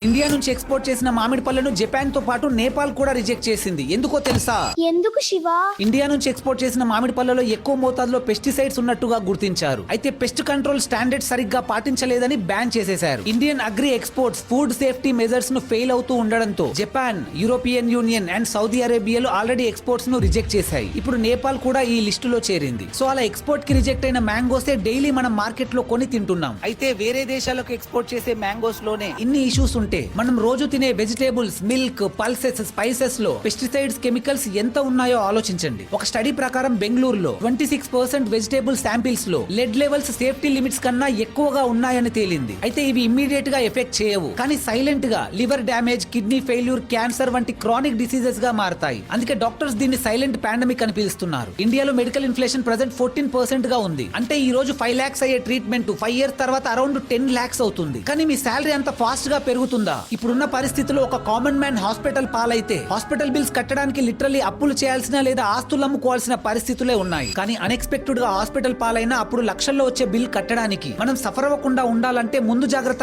India నుంచి export చేసిన మామిడి పళ్ళను జపాన్ తో పాటు నేపాల్ కూడా రిజెక్ట్ చేసింది. ఎందుకో తెలుసా? ఎందుకు శివ? ఇండియా నుంచి ఎక్స్పోర్ట్ చేసిన మామిడి పళ్ళలో ఎక్కువ మోతాదులో పెస్టిసైడ్స్ ఉన్నట్టుగా గుర్తించారు. అయితే పెస్ట్ కంట్రోల్ స్టాండర్డ్ సరిగ్గా పాటించలేదని బ్యాన్ చేసేశారు. Indian agri exports food safety measures ను ఫెయిల్ అవుతూ ఉండడంతో Japan, European Union and Saudi అరేబియాలో ఆల్రెడీ ఎక్స్పోర్ట్స్ ను రిజెక్ట్ చేశాయి. ఇప్పుడు నేపాల్ కూడా ఈ లిస్టులో చేరింది. సో అలా ఎక్స్పోర్ట్ కి రిజెక్ట్ అయిన మ్యాంగోసే డైలీ మనం మార్కెట్ లో కొని తింటున్నాం. అయితే వేరే దేశాలకు ఎక్స్పోర్ట్ చేసే మ్యాంగోస్ లోనే ఇన్ని ఇష్యూస్ ఉంటే మనం రోజు తినే వెజిటేబుల్స్, మిల్క్, పల్సెస్, స్పైసెస్ లో పెస్టిసైడ్స్, కెమికల్స్ ఎంత ఉన్నాయో ఆలోచించండి. ఒక స్టడీ ప్రకారం బెంగళూరులో 26% వెజిటేబుల్ శాంపిల్స్ లో లెడ్ లెవెల్స్ సేఫ్టీ లిమిట్స్ కన్నా ఎక్కువగా ఉన్నాయని తేలింది. అయితే ఇవి ఇమ్మీడియట్ గా ఎఫెక్ట్ చేయవు, కానీ సైలెంట్ గా liver damage, kidney failure, cancer వంటి క్రానిక్ డిసీజెస్ గా మారతాయి. అందుకే డాక్టర్స్ దీన్ని సైలెంట్ పాండమిక్ అని పిలుస్తున్నారు. ఇండియాలో మెడికల్ ఇన్ఫ్లేషన్ ప్రెసెంట్ 14% గా ఉంది. అంటే ఈ రోజు 5 lakhs అయ్యే ట్రీట్మెంట్ 5 years తర్వాత అరౌండ్ 10 lakhs అవుతుంది. కానీ మీ శాలరీ అంత ఫాస్ట్ గా పెరుగుతుందా? ఇప్పుడున్న పరిస్థితిలో ఒక కామన్ మ్యాన్ హాస్పిటల్ పాలైతే హాస్పిటల్ బిల్స్ కట్టడానికి లిటరల్లీ అప్పులు చేయాల్సిన లేదా ఆస్తులు అమ్ముకోవాల్సిన పరిస్థితులే ఉన్నాయి. కానీ అన్ఎక్స్పెక్టెడ్ గా హాస్పిటల్ పాలైనా అప్పుడు లక్షల్లో వచ్చే బిల్ కట్టడానికి మనం సఫర్ అవ్వకుండా ఉండాలంటే ముందు జాగ్రత్తగా